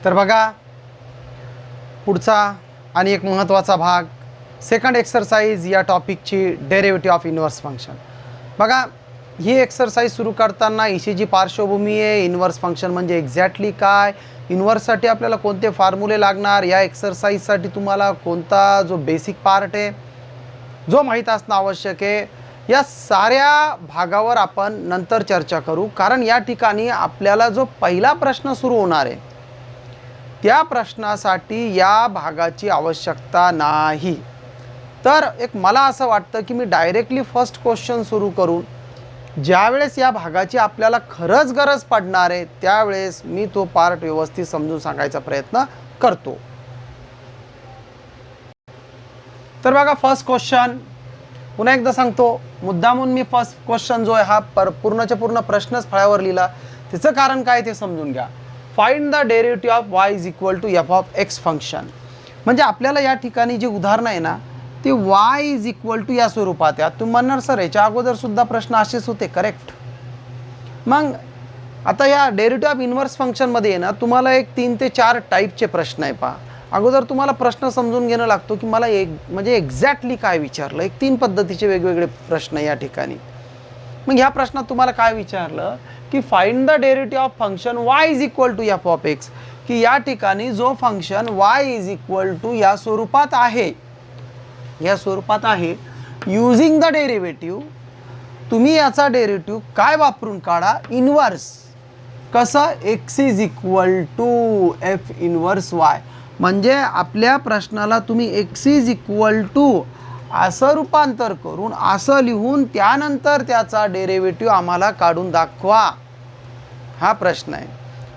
तर बघा पुढचा आणि एक महत्त्वाचा भाग सेकंड एक्सरसाइज या टॉपिकची डेरिव्हेटिव्ह ऑफ इन्व्हर्स फंक्शन. बघा ही एक्सरसाइज सुरू करताना इशी जी पार्श्वभूमी आहे, इन्व्हर्स फंक्शन म्हणजे एक्झॅक्टली काय, इन्व्हर्ससाठी आपल्याला कोणते फॉर्म्युले लागणार, या एक्सरसाइजसाठी तुम्हाला कोणता जो बेसिक पार्ट आहे जो माहीत असणं आवश्यक आहे, या साऱ्या भागावर आपण नंतर चर्चा करू. कारण या ठिकाणी आपल्याला जो पहिला प्रश्न सुरू होणार आहे त्या प्रश्नासाठी या भागाची आवश्यकता नाही. तर एक मला असं वाटतं की मी डायरेक्टली फर्स्ट क्वेश्चन सुरू करून ज्यावेळेस या भागाची आपल्याला खरंच गरज पडणार आहे त्यावेळेस मी तो पार्ट व्यवस्थित समजून सांगायचा प्रयत्न करतो. तर बघा फर्स्ट क्वेश्चन पुन्हा एकदा सांगतो, मुद्दामून मी फर्स्ट क्वेश्चन जो आहे हा पूर्णच्या पूर्ण प्रश्नच फळ्यावर लिहिला. त्याचं कारण काय ते समजून घ्या. Find the derivative of y is equal to f of x function. म्हणजे आपल्याला या ठिकाणी जी उदाहरणं आहे ना ते y इज इक्वल टू या स्वरूपात आहे. तुम्ही म्हणणार सर याच्या अगोदर सुद्धा प्रश्न असेच होते, करेक्ट. मग आता या डेरिव्हेटिव्ह ऑफ इन्व्हर्स फंक्शनमध्ये ना तुम्हाला एक 3 ते 4 टाईपचे प्रश्न आहे. पहा अगोदर तुम्हाला प्रश्न समजून घेणं लागतो की मला म्हणजे एक्झॅक्टली काय विचारलं. एक 3 पद्धतीचे वेगवेगळे प्रश्न या ठिकाणी. मग ह्या प्रश्नात तुम्हाला काय विचारलं की find the derivative of function y is equal to f of x, की या ठिकाणी जो function y is equal to या स्वरूपात आहे, या स्वरूपात आहे, युजिंग द डेरिव्हेटिव्ह. तुम्ही याचा डेरिव्हेटिव्ह काय वापरून काढा, इन्व्हर्स. कसं, x is equal to f inverse y. म्हणजे आपल्या प्रश्नाला तुम्ही x इज इक्वल टू असं रूपांतर करून असं लिहून त्यानंतर त्याचा डेरिव्हेटिव्ह आम्हाला काढून दाखवा, हा प्रश्न आहे.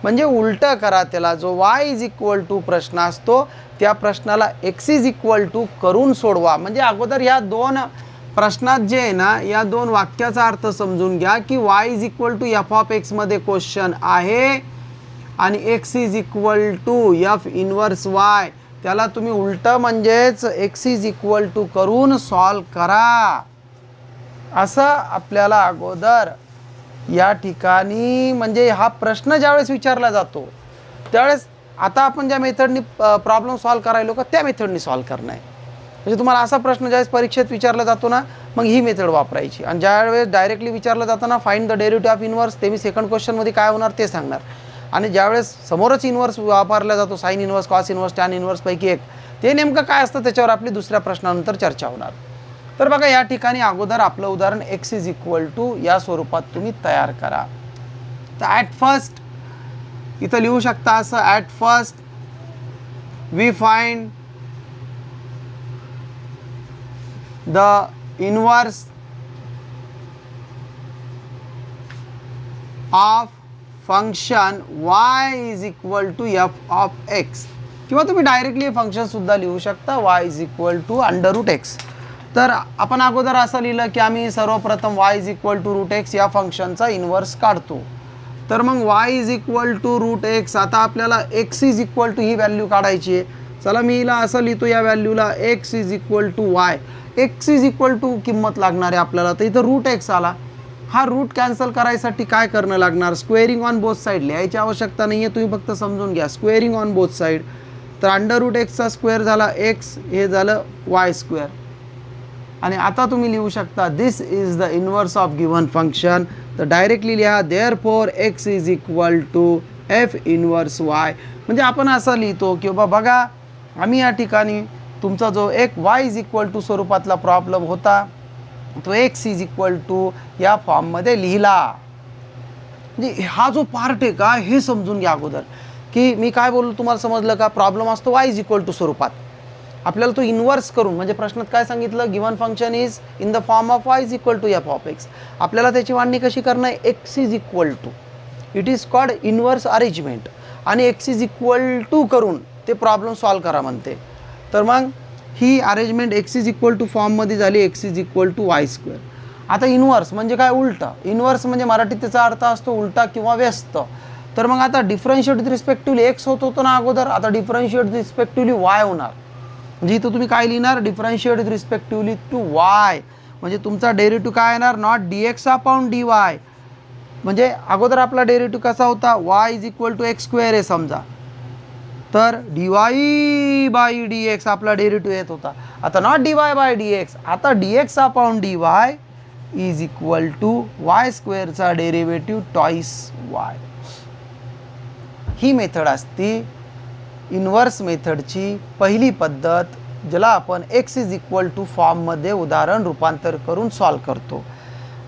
म्हणजे उलटं करा त्याला. जो y इज इक्वल टू प्रश्न असतो त्या प्रश्नाला x इज इक्वल टू करून सोडवा. म्हणजे अगोदर या 2 प्रश्नात जे आहे ना या 2 वाक्याचा अर्थ समजून घ्या की y is equal to f of x मध्ये क्वेश्चन आहे आणि x is equal to f inverse y, त्याला तुम्ही उलटं म्हणजेच x इज इक्वल टू करून सॉल्व करा. असं आपल्याला अगोदर या ठिकाणी म्हणजे हा प्रश्न ज्यावेळेस विचारला जातो त्यावेळेस आता आपण ज्या मेथडनी प्रॉब्लेम सॉल्व करायलो का त्या मेथडनी सॉल्व करणं आहे. म्हणजे तुम्हाला असा प्रश्न ज्यावेळेस परीक्षेत विचारला जातो ना मग ही मेथड वापरायची. आणि ज्यावेळेस डायरेक्टली विचारलं जातं ना find the derivative of inverse, ते मी सेकंड क्वेश्चनमध्ये काय होणार ते सांगणार. आणि ज्यावेळेस समोरच इन्व्हर्स वापरला जातो, sine inverse, cos inverse, tan inverse पैकी एक, ते नेमकं काय असतं त्याच्यावर आपली दुसऱ्या प्रश्नानंतर चर्चा होणार. तर बघा या ठिकाणी अगोदर आपलं उदाहरण x इज इक्वल टू या स्वरूपात तुम्ही तयार करा. तर ॲट फर्स्ट इथं लिहू शकता असं, at first we find the inverse of function y is equal to f of x, किंवा तुम्ही डायरेक्टली फंक्शन सुद्धा लिहू शकता y is equal to under root x. तर आपण अगोदर असं लिहिलं की आम्ही सर्वप्रथम y is equal to root x या फंक्शनचा इन्व्हर्स काढतो. तर मग y is equal to root x, आता आपल्याला x इज इक्वल टू ही व्हॅल्यू काढायची आहे. चला मी हिला असं लिहितो या व्हॅल्यूला x is equal to y. x is equal to किंमत लागणार आहे आपल्याला, तर इथं रूट एक्स आला. हा रूट कॅन्सल करायसाठी काय करणं लागणार, स्क्वेअरिंग ऑन बोथ साईड. लिहायची आवश्यकता नाही आहे, तुम्ही फक्त समजून घ्या. स्क्वेअरिंग ऑन बोथ साईड, तर अंडर रूट एक्सचा स्क्वेअर झाला x, हे झालं y स्क्वेअर. आणि आता तुम्ही लिहू शकता this is the inverse of given function. तर डायरेक्टली लिहा therefore x is equal to f inverse y. म्हणजे आपण असं लिहितो की बघा आम्ही या ठिकाणी तुमचा जो एक y इज इक्वल टू स्वरूपातला प्रॉब्लेम होता तो x इज इक्वल टू या फॉर्ममध्ये लिहिला. म्हणजे हा जो पार्ट आहे का हे समजून घ्या अगोदर, की मी काय बोललो तुम्हाला समजलं का. प्रॉब्लेम असतो y इज इक्वल टू स्वरूपात, आपल्याला तो इन्व्हर्स करून, म्हणजे प्रश्नात काय सांगितलं, given function is in the form of y is equal to f of x. आपल्याला त्याची मांडणी कशी करणं आहे, x is equal to, it is called inverse arrangement, आणि x इज इक्वल टू करून ते प्रॉब्लेम सॉल्व करा म्हणते. तर मग ही arrangement x is equal to फॉर्ममध्ये झाली, x is equal to y square. आता इन्व्हर्स म्हणजे काय, उलटा. इन्व्हर्स म्हणजे मराठीत त्याचा अर्थ असतो उलटा किंवा व्यस्त. तर मग आता डिफरन्शिएट विथ रिस्पेक्टिव्हली एक्स होत होतं ना अगोदर, आता डिफरन्शिएट विथ रिस्पेक्टिव्हली वाय होणार. म्हणजे इथं तुम्ही काय लिहिणार, differentiate with respectively to y. म्हणजे तुमचा डेरिव्हेटिव्ह काय येणार, नॉट dx अपॉन dy. म्हणजे अगोदर आपला डेरिव्हेटिव्ह कसा होता, y is equal to x square आहे समजा, तर dy बाय dx आपला डेरिव्हेटिव्ह येत होता. आता नॉट dy बाय dx, आता dx upon dy is equal to y स्क्वेअरचा डेरिव्हेटिव्ह टॉईस वाय. ही मेथड असती इन्व्हर्स मेथडची पहिली पद्धत, ज्याला आपण x इज इक्वल टू फॉर्ममध्ये उदाहरण रूपांतर करून सॉल्व करतो.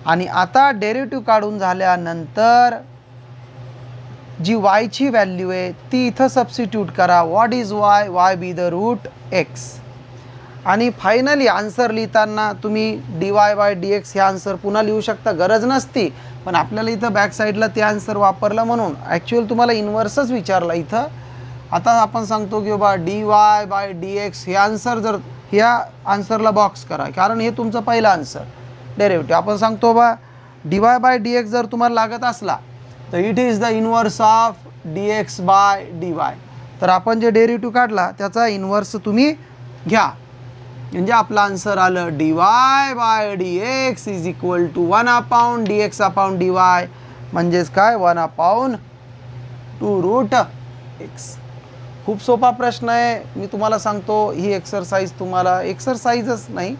आणि आता डेरिव्हेटिव्ह काढून झाल्यानंतर जी y ची व्हॅल्यू आहे ती इथं सबस्टिट्यूट करा. What is y? y be the root x. आणि फायनली आन्सर लिहिताना तुम्ही dy बाय dx हे आन्सर पुन्हा लिहू शकता, गरज नसती, पण आपल्याला इथं बॅक साईडला ते आन्सर वापरलं म्हणून ॲक्च्युअल तुम्हाला इन्व्हर्सच विचारला इथं. आता आपण सांगतो की बाबा dy बाय dx हे आन्सर, जर ह्या आन्सरला बॉक्स करा, कारण हे तुमचं पहिलं आन्सर डेरिव्हेटिव्ह. आपण सांगतो बा dy बाय dx जर तुम्हाला लागत असला तर it is the inverse of dx by dy. तर आपण जे डेरिव्हेटिव्ह काढला त्याचा इन्व्हर्स तुम्ही घ्या, म्हणजे आपलं आन्सर आलं dy by dx is equal to 1 upon dx upon dy, म्हणजेच काय 1 अपॉन 2 रूट x. खूप सोपा प्रश्न आहे. मी तुम्हाला सांगतो ही एक्सरसाइज तुम्हाला, एक्सरसाइजच नाही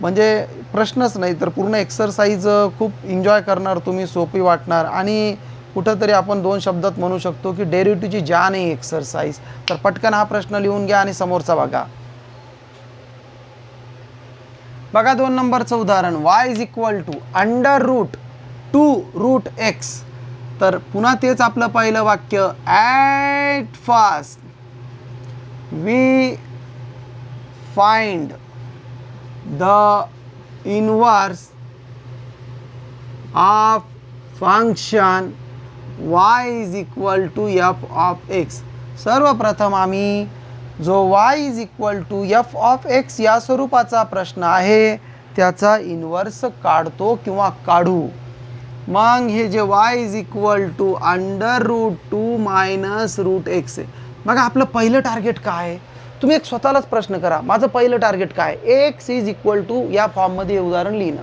म्हणजे प्रश्नच नाही तर पूर्ण एक्सरसाइज खूप एन्जॉय करणार तुम्ही, सोपी वाटणार. आणि कुठंतरी आपण 2 शब्दात म्हणू शकतो की डेरिव्हेटिव्हची जान आहे एक्सरसाइज. तर पटकन हा प्रश्न लिहून घ्या आणि समोरचा बघा. बघा 2 नंबरचं उदाहरण, y is equal to under root 2 root x. तर पुन्हा तेच आपलं पहिलं वाक्य, at first we find the inverse of function y is equal to f of x. सर्वप्रथम आम्ही जो y is equal to f of x या स्वरूपाचा प्रश्न आहे त्याचा इन्व्हर्स काढतो किंवा काढू. मग हे जे y is equal to under root 2 minus root x आहे. मग आपलं पहिलं टार्गेट काय आहे? तुम्ही एक स्वतःलाच प्रश्न करा, माझं पहिलं टार्गेट काय? x इज इक्वल टू या फॉर्ममध्ये उदाहरण लिहिणं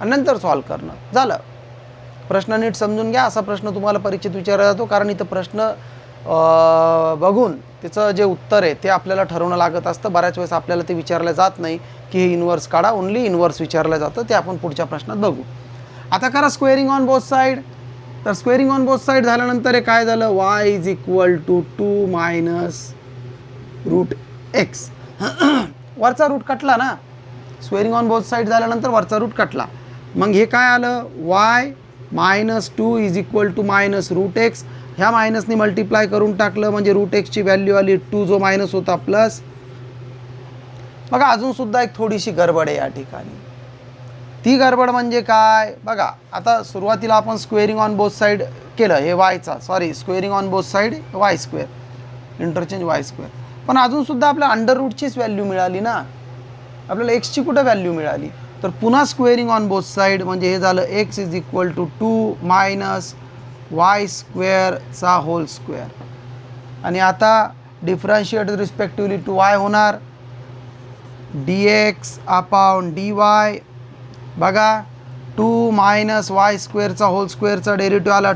आणि नंतर सॉल्व करणं. झालं. प्रश्न नीट समजून घ्या. असा प्रश्न तुम्हाला परीक्षेत विचारला जातो, कारण इथं प्रश्न बघून त्याचं जे उत्तर आहे ते आपल्याला ठरवणं लागत असतं. बऱ्याच वेळेस आपल्याला ते विचारलं जात नाही की हे इन्व्हर्स काढा, ओन्ली इन्व्हर्स विचारलं जातं. ते आपण पुढच्या प्रश्नात बघू. आता करा स्क्वेअरिंग ऑन बोथ साईड. तर स्क्वेअरिंग ऑन बोथ साईड झाल्यानंतर हे काय झालं, y is equal to 2 minus root x. वरचा रूट कटला ना, स्क्वेअरिंग ऑन बोथ साईड झाल्यानंतर वरचा रूट कटला. मग हे काय आलं, y minus 2 is equal to minus root x. ह्या मायनसने मल्टिप्लाय करून टाकलं म्हणजे रूट एक्सची व्हॅल्यू आली 2, जो मायनस होता प्लस. बघा अजूनसुद्धा एक थोडीशी गडबड आहे या ठिकाणी. ती गडबड म्हणजे काय बघा, आता सुरुवातीला आपण स्क्वेअरिंग ऑन बोथ साईड केलं, हे वायचा squaring on both side y square, interchange y square. पण अजूनसुद्धा आपल्या अंडर रूटचीच व्हॅल्यू मिळाली ना, आपल्याला एक्सची कुठं व्हॅल्यू मिळाली. तर पुन्हा स्क्वेअरिंग ऑन बोथ साईड म्हणजे हे झालं x is equal to 2 minus y स्क्वेअरचा होल स्क्वेअर. आणि आता डिफरन्शिएट रिस्पेक्टिव्हली टू y होणार dx अपॉन dy. बघा 2 मायनस वाय स्क्वेअरचा होल स्क्वेअरचा डेरिव्हेटिव्ह आला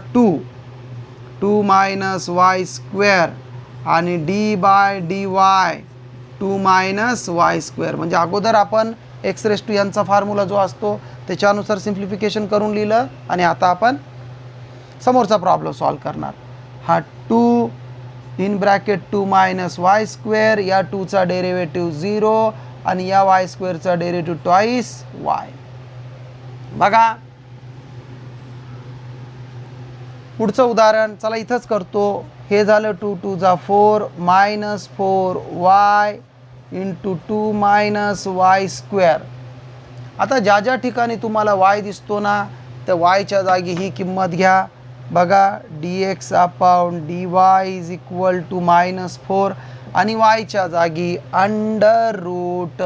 2 मायनस वाय स्क्वेअर आणि d by dy 2 minus y square. म्हणजे अगोदर आपण एक्स रेस टू यांचा फॉर्म्युला जो असतो त्याच्यानुसार सिम्प्लिफिकेशन करून लिहिलं आणि आता आपण समोरचा प्रॉब्लेम सॉल्व करणार. हा 2 in bracket 2 minus y square, या 2चा डेरिव्हेटिव्ह 0 आणि या वाय स्क्वेअरचा डेरिव्हेटिव्ह ट्वाईस वाय. बघा पुढचं उदाहरण चला इथंच करतो. हे झालं 2 2 जा 4 minus 4y into 2 minus y square. आता ज्या ज्या ठिकाणी तुम्हाला y दिसतो ना त्या yच्या जागी ही किंमत घ्या. बघा dx upon dy is equal to minus 4 आणि yच्या जागी under root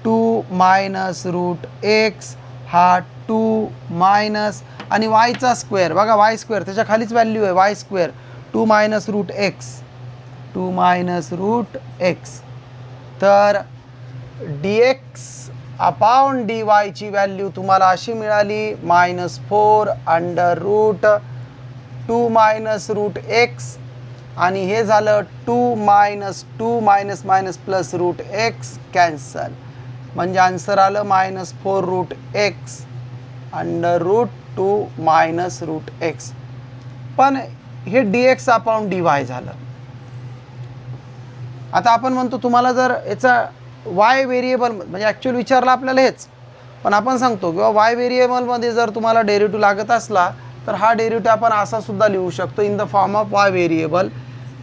2 minus root x, हा 2 मायनस आणि वायचा स्क्वेअर. बघा वाय स्क्वेअर त्याच्या खालीच व्हॅल्यू आहे y square 2 minus root x, 2 minus root x. तर dx अपॉन dy ची व्हॅल्यू तुम्हाला अशी मिळाली -4 under root 2 minus root x आणि हे झालं 2 minus 2 minus minus plus root x cancel, म्हणजे आन्सर आलं -4 root x under root 2 minus root x. पण हे d x upon d y झालं. आता आपण म्हणतो तुम्हाला जर याचा वाय व्हेरिएबल म्हणजे ॲक्च्युअल विचारलं आपल्याला हेच, पण आपण सांगतो किंवा वाय व्हेरिएबलमध्ये जर तुम्हाला डेरिव्हेटिव्ह लागत असला तर हा डेरिव्हेटिव्ह आपण असा सुद्धा लिहू शकतो in the form of y variable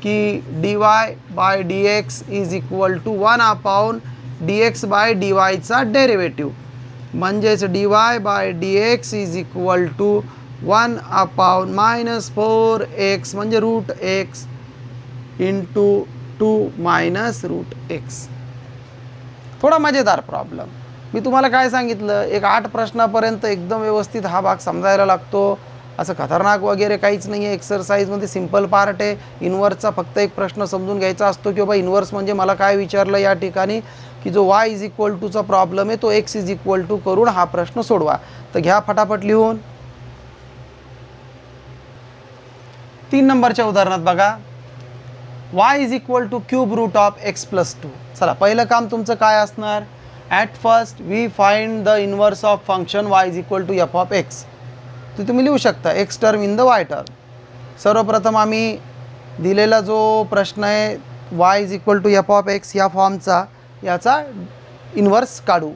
की d y by d x is equal to 1 upon d x by d वायचा डेरिव्हेटिव्ह, म्हणजेच d y by d x is equal to 1 upon -4 x म्हणजे root x into 2 minus root x. थोडा मजेदार problem. मी तुम्हाला काय सांगितलं, एक 8 प्रश्नापर्यंत एकदम व्यवस्थित हा भाग समजायला लागतो. असं खतरनाक वगैरे काहीच नाही आहे. एक्सरसाइजमध्ये सिम्पल पार्ट आहे. इन्व्हर्सचा फक्त एक प्रश्न समजून घ्यायचा असतो की बाबा इन्व्हर्स म्हणजे मला काय विचारलं या ठिकाणी, की जो y इज इक्वल टूचा प्रॉब्लेम आहे तो x इज इक्वल टू करून हा प्रश्न सोडवा. तर घ्या फटाफट लिहून. 3 नंबरच्या उदाहरणात बघा, y is equal to cube root of x plus 2. चला पहिलं काम तुमचं काय असणार, at first we find the inverse of function y is equal to f of x. तर तुम्ही लिहू शकता x term in the y term. सर्वप्रथम आम्ही दिलेला जो प्रश्न आहे y is equal to f of x या फॉर्मचा याचा इन्व्हर्स काढू.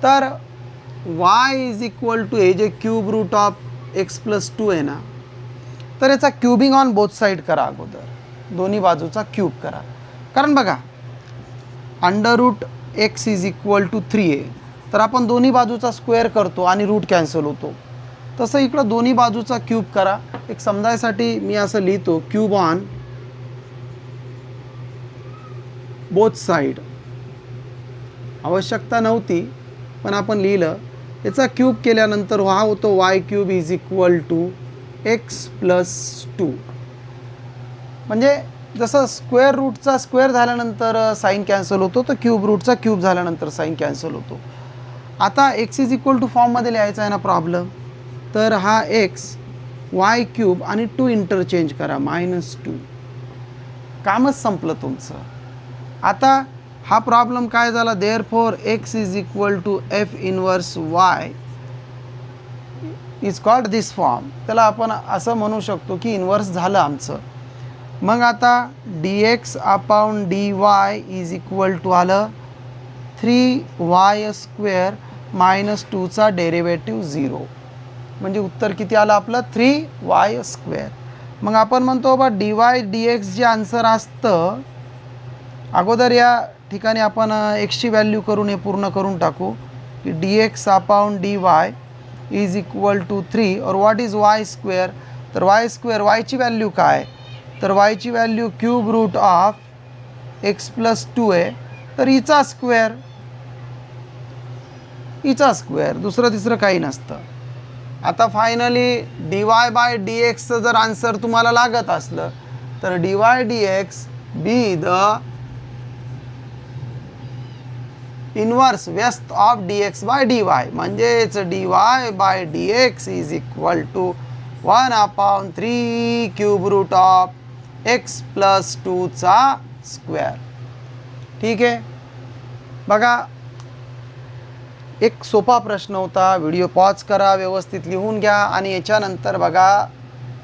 तर y इज इक्वल टू हे जे cube root of x plus 2 आहे ना, तर याचा क्यूबिंग ऑन बोथ साईड करा. अगोदर दोन्ही बाजूचा क्यूब करा. कारण बघा under root x is equal to 3 आहे, तर आपण दोन्ही बाजूचा स्क्वेअर करतो आणि रूट कॅन्सल होतो. तसं इकडं दोन्ही बाजूचा क्यूब करा. एक समजायसाठी मी असं लिहितो, क्यूब ऑन बोथ साईड. आवश्यकता नव्हती पण आपण लिहिलं. याचा क्यूब केल्यानंतर हा होतो y cube is equal to x plus 2. म्हणजे जसं स्क्वेअर रूटचा स्क्वेअर झाल्यानंतर साईन कॅन्सल होतो, तर क्यूब रूटचा क्यूब झाल्यानंतर साईन कॅन्सल होतो. आता एक्स इज इक्वल टू फॉर्ममध्ये लिहायचा आहे ना प्रॉब्लेम, तर हा एक्स वाय क्यूब आणि 2 इंटरचेंज करा -2. कामच संपलं तुमचं. आता हा प्रॉब्लेम काय झाला, therefore x is equal to f inverse y is called this form. त्याला आपण असं म्हणू शकतो की इन्व्हर्स झालं आमचं. मग आता d x upon d y is equal to आलं 3y स्क्वेअर -2चा डेरिव्हेटिव्ह 0, म्हणजे उत्तर किती आलं आपलं 3y स्क्वेअर. मग आपण म्हणतो बाबा डी वाय डी एक्स जे आन्सर असतं, अगोदर या ठिकाणी आपण एक्सची व्हॅल्यू करून हे पूर्ण करून टाकू की d x upon d y is equal to 3 और व्हॉट इज वाय स्क्वेअर. तर वाय स्क्वेअर वायची व्हॅल्यू काय, तर वायची value cube root of x plus 2 आहे, तर हिचा स्क्वेअर, दुसरं तिसरं काही नसतं. आता finally d y by d एक्सचं जर आन्सर तुम्हाला लागत असलं तर d y d x be the inverse व्यस्त of d x by d y, म्हणजेच d y by d x is equal to 1 upon 3 cube root of x plus 2चा square. ठीक आहे. बघा एक सोपा प्रश्न होता. व्हिडिओ पॉज करा, व्यवस्थित लिहून घ्या आणि याच्यानंतर बघा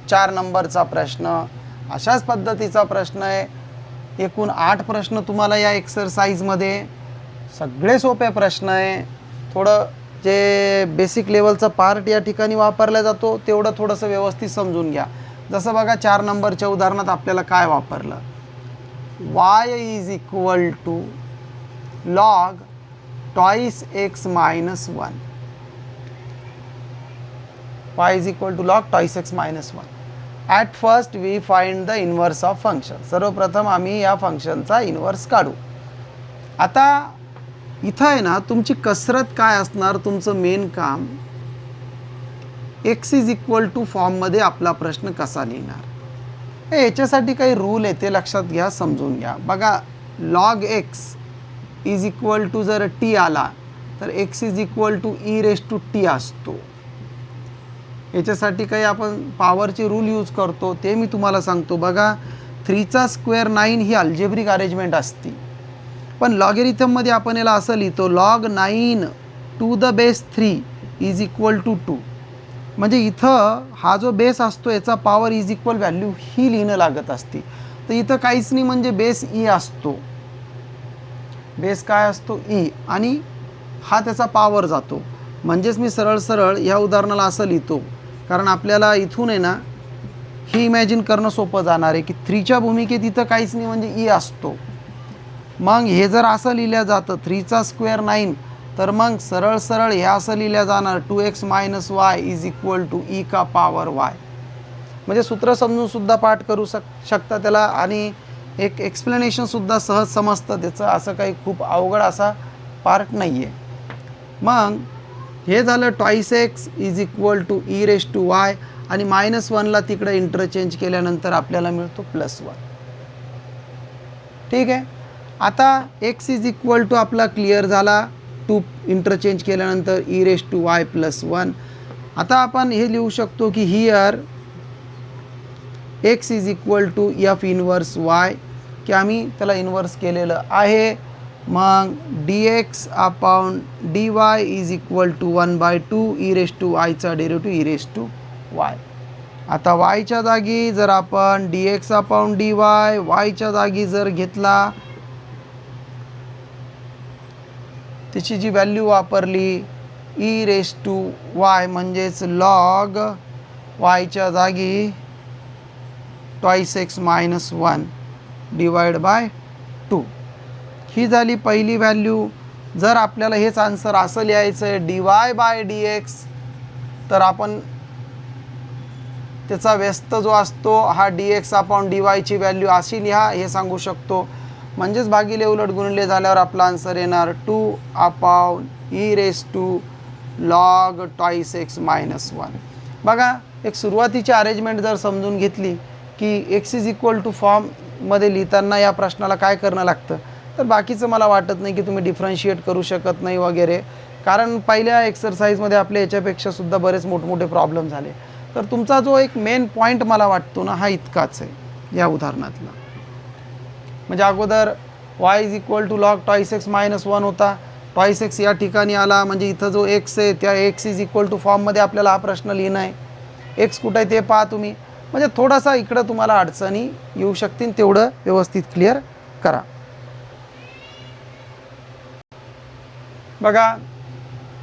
4 नंबरचा प्रश्न. अशाच पद्धतीचा प्रश्न आहे. एकूण 8 प्रश्न तुम्हाला या एक्सरसाइजमध्ये, सगळे सोपे प्रश्न आहे. थोडं जे बेसिक लेवलचा पार्ट या ठिकाणी वापरला जातो तेवढं थोडंसं व्यवस्थित समजून घ्या. जसं बघा 4 नंबरच्या उदाहरणात आपल्याला काय वापरलं, y is equal to log twice x minus 1. y is equal to log twice x minus 1. At first we find the inverse of function. सर्वप्रथम आम्ही या फंक्शनचा इन्व्हर्स काढू. आता इथं आहे ना तुमची कसरत काय असणार, तुमचं मेन काम एक्स इज इक्वल टू फॉर्ममध्ये आपला प्रश्न कसा लिहिणार. याच्यासाठी काही रूल आहे ते लक्षात घ्या, समजून घ्या. बघा log x is equal to जर टी आला तर x is equal to e raise to t असतो. याच्यासाठी काही आपण पॉवरचे रूल यूज करतो ते मी तुम्हाला सांगतो. बघा 3चा स्क्वेअर 9 ही अल्जेब्रिक अरेंजमेंट असते, पण लॉगॅरिथममध्ये आपण याला असं लिहितो log 9 to the base 3 is equal to 2. म्हणजे इथं हा जो बेस असतो याचा पॉवर इज इक्वल व्हॅल्यू ही लिहिणं लागत असते. तर इथं काहीच नाही, म्हणजे बेस ई असतो, बेस काय असतो ई, आणि हा त्याचा पॉवर जातो. म्हणजेच मी सरळ सरळ ह्या उदाहरणाला असं लिहितो, कारण आपल्याला इथून आहे ना ही इमॅजिन करणं सोपं जाणार आहे की 3च्या भूमिकेत इथं काहीच नाही म्हणजे ई असतो. मग हे जर असं लिहिलं जातं 3चा स्क्वेअर 9, तर मग सरळ सरळ हे असं लिहिलं जाणार 2x - y is equal to e का पॉवर y. म्हणजे सूत्र समजून सुद्धा पाठ करू शकता त्याला, आणि एक एक्सप्लेनेशनसुद्धा सहज समजतं त्याचं, असं काही खूप अवघड असा पार्ट नाही आहे. मग हे झालं 2x is equal to e raise to y, आणि -1ला तिकडे इंटरचेंज केल्यानंतर आपल्याला मिळतो +1. ठीक आहे. आता x इज इक्वल टू आपला क्लिअर झाला, 2 इंटरचेंज केल्यानंतर ई रेस टू y +1. आता आपण हे लिहू शकतो की here x is equal to f inverse y, की आम्ही त्याला इन्व्हर्स केलेलं आहे. मग dx upon dy is equal to 1/2 e raise to yचा derivative e raise to y. आता yच्या जागी जर आपण dx अपॉन dy yच्या जागी जर घेतला, त्याची जी व्हॅल्यू वापरली ई रेस टू y, म्हणजेच लॉग yच्या जागी 2x - 1 डिवाइड बाय 2, ही झाली पहिली व्हॅल्यू. जर आपल्याला हेच आन्सर असं लिहायचं आहे dy/dx, तर आपण त्याचा व्यस्त जो असतो हा dx अपॉन dy ची व्हॅल्यू अशी लिहा हे सांगू शकतो. म्हणजेच भागिले उलट गुणले झाल्यावर आपला आन्सर येणार 2 upon e raise to log 2x - 1. बघा, एक सुरुवातीची अरेंजमेंट जर समजून घेतली की x इज इक्वल टू फॉर्ममध्ये लिहिताना या प्रश्नाला काय करणं लागतं, तर बाकीचं मला वाटत नाही की तुम्ही डिफरन्शिएट करू शकत नाही वगैरे, कारण पहिल्या एक्सरसाइजमध्ये आपल्या याच्यापेक्षा सुद्धा बरेच मोठमोठे प्रॉब्लेम झाले. तर तुमचा जो एक मेन पॉईंट मला वाटतो ना, हा इतकाच आहे या उदाहरणातला. म्हणजे अगोदर y is equal to log 2x - 1 होता, 2x या ठिकाणी आला, म्हणजे इथं जो x आहे त्या x इज इक्वल टू फॉर्ममध्ये आपल्याला हा प्रश्न लिहिणं आहे. x कुठं आहे ते पहा तुम्ही, म्हणजे थोडासा इकडं तुम्हाला अडचणी येऊ शकतील, तेवढं व्यवस्थित क्लिअर करा. बघा,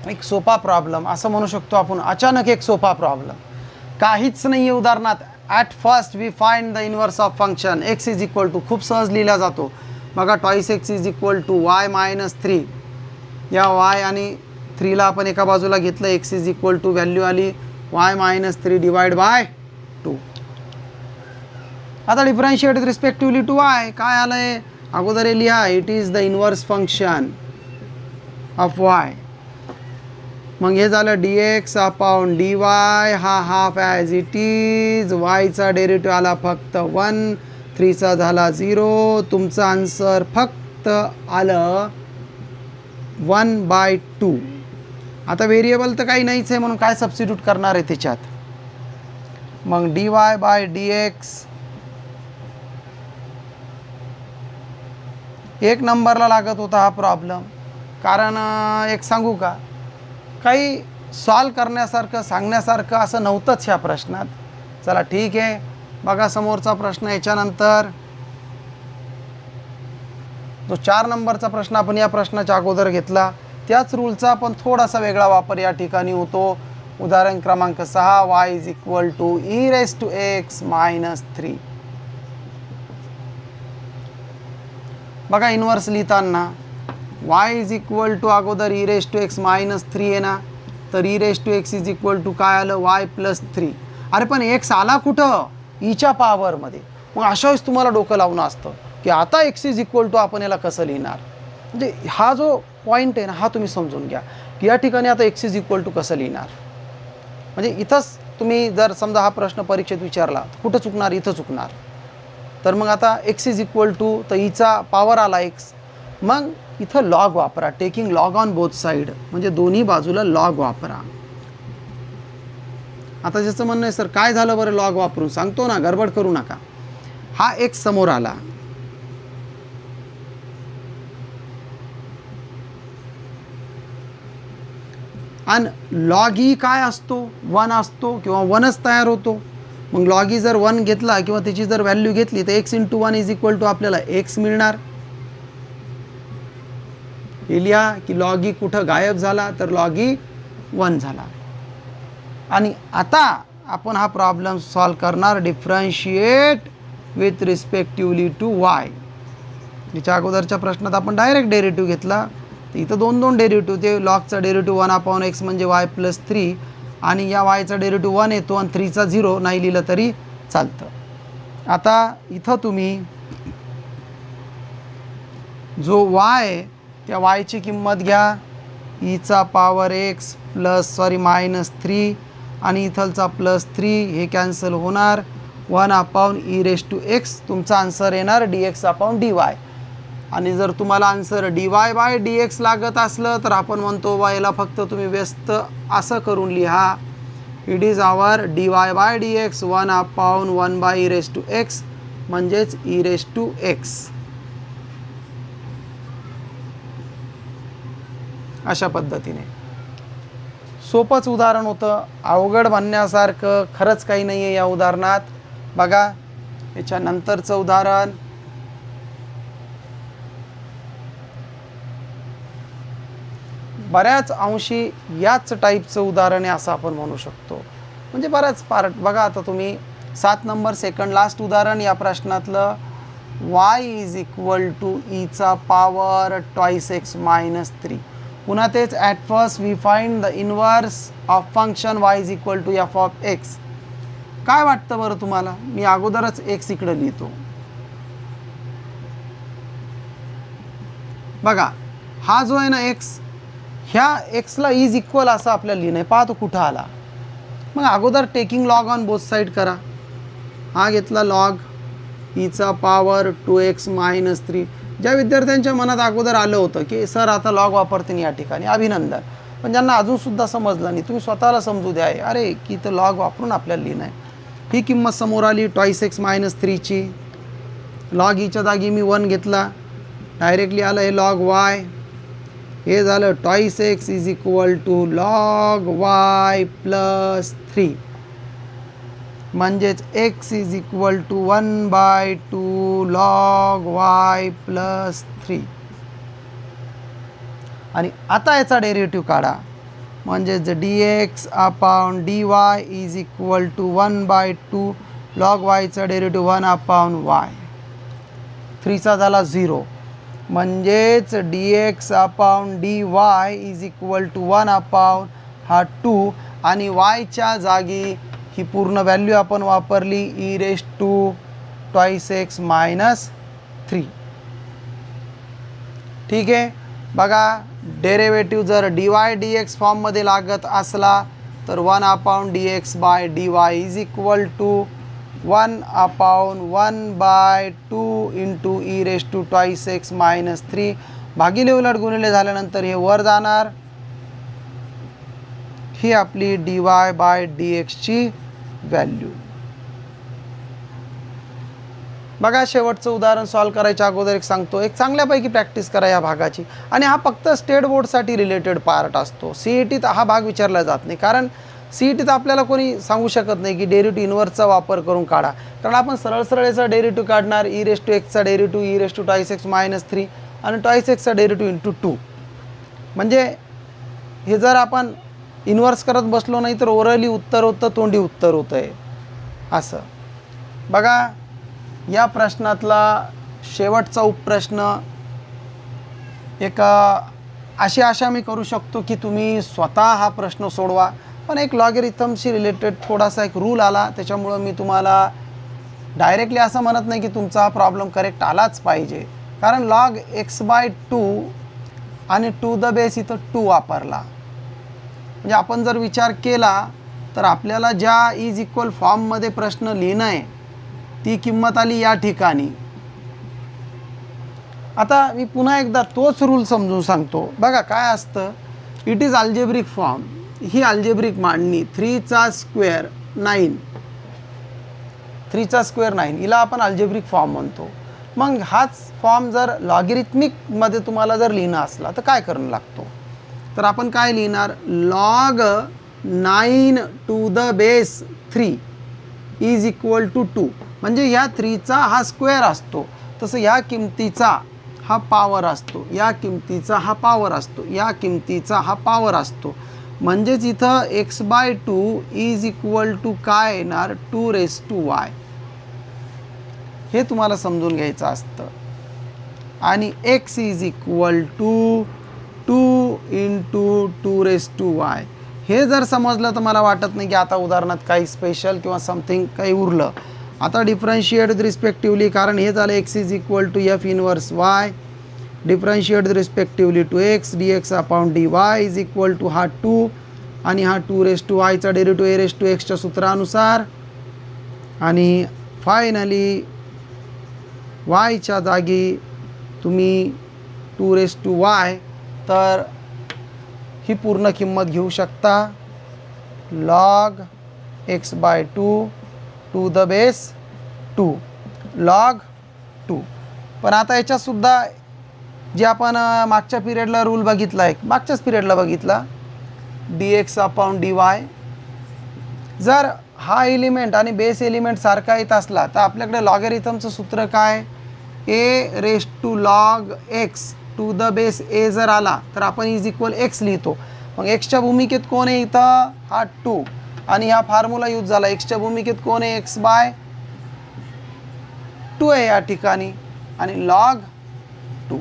एक सोपा प्रॉब्लेम असं म्हणू शकतो आपण, अचानक एक सोपा प्रॉब्लेम, काहीच नाही आहे उदाहरणात. At first we find the inverse of function x is equal to, खूप सहज लिहिला जातो. बघा 2x is equal to y - 3, या y आणि 3ला आपण एका बाजूला घेतलं, x is equal to value आली y - 3 डिवाइड बाय 2. आता differentiate with respectively to y काय आलं आहे, अगोदर हे लिहा it is the inverse function of y. मग हे झालं dx अपॉन dy, हा हाफ ॲज इट इज, yचा डेरिव्हेटिव्ह आला फक्त 1, 3चा झाला 0. तुमचं आन्सर फक्त आलं 1/2. आता व्हेरिएबल तर काही नाहीच आहे, म्हणून काय सबस्टिट्यूट करणार आहे त्याच्यात. मग dy/dx 1 नंबरला लागत होता हा प्रॉब्लेम. कारण एक सांगू का, काही सॉल्व करण्यासारखं सांगण्यासारखं असं नव्हतंच ह्या प्रश्नात. चला ठीक आहे, बघा समोरचा प्रश्न. याच्यानंतर जो 4 नंबरचा प्रश्न आपण या प्रश्नाच्या अगोदर घेतला, त्याच रूलचा पण थोडासा वेगळा वापर या ठिकाणी होतो. उदाहरण क्रमांक 6, y is equal to e raise to x - 3. बघा इन्व्हर्स लिहिताना y इज इक्वल टू अगोदर ई रेस टू x - 3 आहे ना, तर e raise to x is equal to काय आलं y + 3. अरे पण x आला कुठं, ईच्या पॉवरमध्ये. मग अशा वेळेस तुम्हाला डोकं लावणं असतं की आता x इज इक्वल टू आपण याला कसं लिहिणार. म्हणजे हा जो पॉईंट आहे ना, हा तुम्ही समजून घ्या की या ठिकाणी आता x इज इक्वल टू कसं लिहिणार. म्हणजे इथंच तुम्ही जर समजा हा प्रश्न परीक्षेत विचारला, कुठं चुकणार, इथं चुकणार. तर मग आता x इज इक्वल टू, तर ईचा पॉवर आला x, मग इथं लॉग वापरा, taking log on both side, म्हणजे दोन्ही बाजूला लॉग वापरा. आता ज्याचं म्हणणं आहे सर काय झालं बरं लॉग वापरून, सांगतो ना, गडबड करू नका. हा x समोर आला, आणि लॉग ई काय असतो, 1 असतो किंवा 1च तयार होतो. मग लॉग ई जर 1 घेतला किंवा त्याची जर व्हॅल्यू घेतली तर x × 1 = आपल्याला x मिळणार. हे लिहा की लॉग ई कुठं गायब झाला, तर लॉग ई 1 झाला. आणि आता आपण हा प्रॉब्लेम सॉल्व करणार differentiate with respectively to y. याच्या अगोदरच्या प्रश्नात आपण डायरेक्ट डेरिव्हेटिव्ह घेतला, तर इथं 2 डेरिव्हेटिव्ह, ते लॉगचा डेरिव्हेटिव्ह 1/x म्हणजे y + 3, आणि या yचा डेरिव्हेटिव्ह 1 येतो आणि 3चा 0 नाही लिहिलं तरी चालतं. आता इथं तुम्ही जो y, त्या yची किंमत घ्या, e⁻x -3, आणि इथलचा +3 हे कॅन्सल होणार, 1/e⁻x. तुमचा आन्सर येणार dx/dy. आणि जर तुम्हाला आन्सर dy/dx लागत असलं तर आपण म्हणतो याला फक्त तुम्ही व्यस्त असं करून लिहा, it is our dy/dx 1/1/e⁻x म्हणजेच e⁻x. अशा पद्धतीने सोपंच उदाहरण होतं, अवघड म्हणण्यासारखं खरंच काही नाही आहे या उदाहरणात. बघा याच्यानंतरचं उदाहरण, बऱ्याच अंशी याच टाईपचं उदाहरण आहे असं आपण म्हणू शकतो. म्हणजे बऱ्याच पार्ट बघा. आता तुम्ही 7 नंबर सेकंड लास्ट उदाहरण या प्रश्नातलं, y = e⁻2x - 3. पुन्हा तेच, at first we find the inverse of function y = f(x). काय वाटतं बरं तुम्हाला? मी अगोदरच x इकडं लिहितो. बघा हा जो आहे ना x, ह्या एक्सला इज इक्वल असं आपल्याला लिहिणं आहे. पहा तो कुठं आला. मग अगोदर taking log on both side करा. हा घेतला लॉग e⁻2x - 3. ज्या विद्यार्थ्यांच्या मनात अगोदर आलं होतं की सर आता लॉग वापरते या ठिकाणी, अभिनंदन. पण ज्यांना अजूनसुद्धा समजलं नाही, तुम्ही स्वतःला समजू द्या, अरे की तर लॉग वापरून आपल्याला लिहिणं आहे. ही किंमत समोर आली 2x - 3ची. लॉग ईच्या जागी मी 1 घेतला, डायरेक्टली आलं हे लॉग y. हे झालं 2x = log y + 3, म्हणजेच x = 1/2 log y + 3. आणि आता याचा डेरिव्हेटिव्ह काढा, म्हणजेच dx/dy = 1/2 log yचा डेरिव्हेटिव्ह 1/y. 3चा झाला 0, म्हणजेच dx/dy = 1/2 आणि yच्या जागी ही पूर्ण व्हॅल्यू आपण वापरली e⁻2x - 3. ठीक आहे. बघा डेरिव्हेटिव्ह जर dy/dx फॉर्ममध्ये लागत असला तर 1/dx/dy = 1/1/2 e⁻2x - 3. भागिले उलट गुणिले झाल्यानंतर हे वर जाणार. ही आपली dy/dx ची व्हॅल्यू. बघा शेवटचं उदाहरण सॉल्व करायच्या अगोदर एक सांगतो, एक चांगल्यापैकी प्रॅक्टिस करा या भागाची. आणि हा फक्त स्टेट बोर्डसाठी रिलेटेड पार्ट असतो. CETत हा भाग विचारला जात नाही, कारण CETत आपल्याला कोणी सांगू शकत नाही की डेरिव्हेटिव्ह इनवर्सचा वापर करून काढा. कारण आपण सरळ याचा डेरिव्हेटिव्ह काढणार, e⁻x चा डेरिव्हेटिव्ह e⁻2x - 3 आणि 2x चा डेरिव्हेटिव्ह × 2. म्हणजे हे जर आपण इन्व्हर्स करत बसलो नाही तर ओरली उत्तर होतं, तोंडी उत्तर होतं आहे असं. बघा या प्रश्नातला शेवटचा उपप्रश्न, एक अशी आशा मी करू शकतो की तुम्ही स्वतः हा प्रश्न सोडवा. पण एक लॉगरिथमशी रिलेटेड थोडासा एक रूल आला, त्याच्यामुळं मी तुम्हाला डायरेक्टली असं म्हणत नाही की तुमचा हा प्रॉब्लेम करेक्ट आलाच पाहिजे. कारण log x/2 आणि टू द बेस इथं 2 वापरला. म्हणजे आपण जर विचार केला तर आपल्याला ज्या इज इक्वल फॉर्ममध्ये प्रश्न लिहिणं आहे ती किंमत आली या ठिकाणी. आता मी पुन्हा एकदा तोच रूल समजून सांगतो. बघा काय असतं, it is algebraic form. He algebraic मांडणी 3चा स्क्वेअर 9 3चा स्क्वेअर 9, हिला आपण अल्जेब्रिक फॉर्म म्हणतो. मग हाच फॉर्म जर लॉगॅरिथमिकमध्ये तुम्हाला जर लिहिणं असला तर काय करणं लागतो, तर आपण काय लिहिणार, log 9 to the base 3 is equal to 2. म्हणजे ह्या 3चा हा स्क्वेअर असतो, तसं ह्या किमतीचा हा पॉवर असतो, या किमतीचा हा पॉवर असतो, या किमतीचा हा पॉवर असतो. म्हणजेच इथं x/2 इज इक्वल टू काय येणार, 2⁻y. हे तुम्हाला समजून घ्यायचं असतं. आणि x is equal to 2 × 2⁻y. हे जर समजलं तर मला वाटत नाही की आता उदाहरणात काही स्पेशल किंवा समथिंग काही उरलं. आता डिफरन्शिएट विथ रिस्पेक्टिवली, कारण हे झालं x is equal to f inverse y, differentiate with respectively to x, dx/dy is equal to हा 2 आणि हा 2⁻y चा डेरिव्हेटिव्ह a⁻x च्या सूत्रानुसार. आणि फायनली y च्या जागी तुम्ही 2⁻y, तर ही पूर्ण किंमत घेऊ शकता, log x/2 to the base 2 log 2. पण आता याच्यातसुद्धा जे आपण मागच्या पिरियडला रूल बघितला आहे, मागच्याच पिरियडला बघितला, dx/dy, जर हा एलिमेंट आणि बेस एलिमेंट सारखा येत असला तर आपल्याकडे लॉगॅरिथमचं सूत्र काय, a⁻log x to the base a जर आला तर आपण इज इक्वल x लिहितो. मग एक्सच्या भूमिकेत कोण आहे इथं, हा 2, आणि हा फॉर्म्युला यूज झाला. एक्सच्या भूमिकेत कोण आहे, x/2 आहे या ठिकाणी, आणि log 2.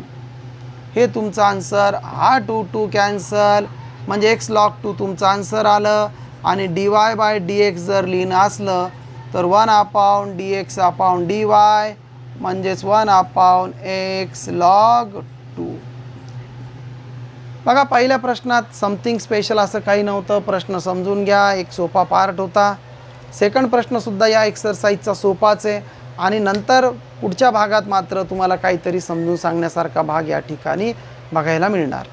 हे तुमचं आन्सर. हा 2 कॅन्सल, म्हणजे x log 2 तुमचं आन्सर आलं. आणि dy/dx जर लिहिणं असलं तर 1/dx/dy म्हणजेच 1/x log 2. बघा, पहिल्या प्रश्नात समथिंग स्पेशल असं काही नव्हतं. प्रश्न समजून घ्या, एक सोपा पार्ट होता. सेकंड प्रश्नसुद्धा या एक्सरसाइजचा सोपाच आहे. आणि नंतर पुढच्या भागात मात्र तुम्हाला काहीतरी समजून सांगण्यासारखा भाग या ठिकाणी बघायला मिळणार.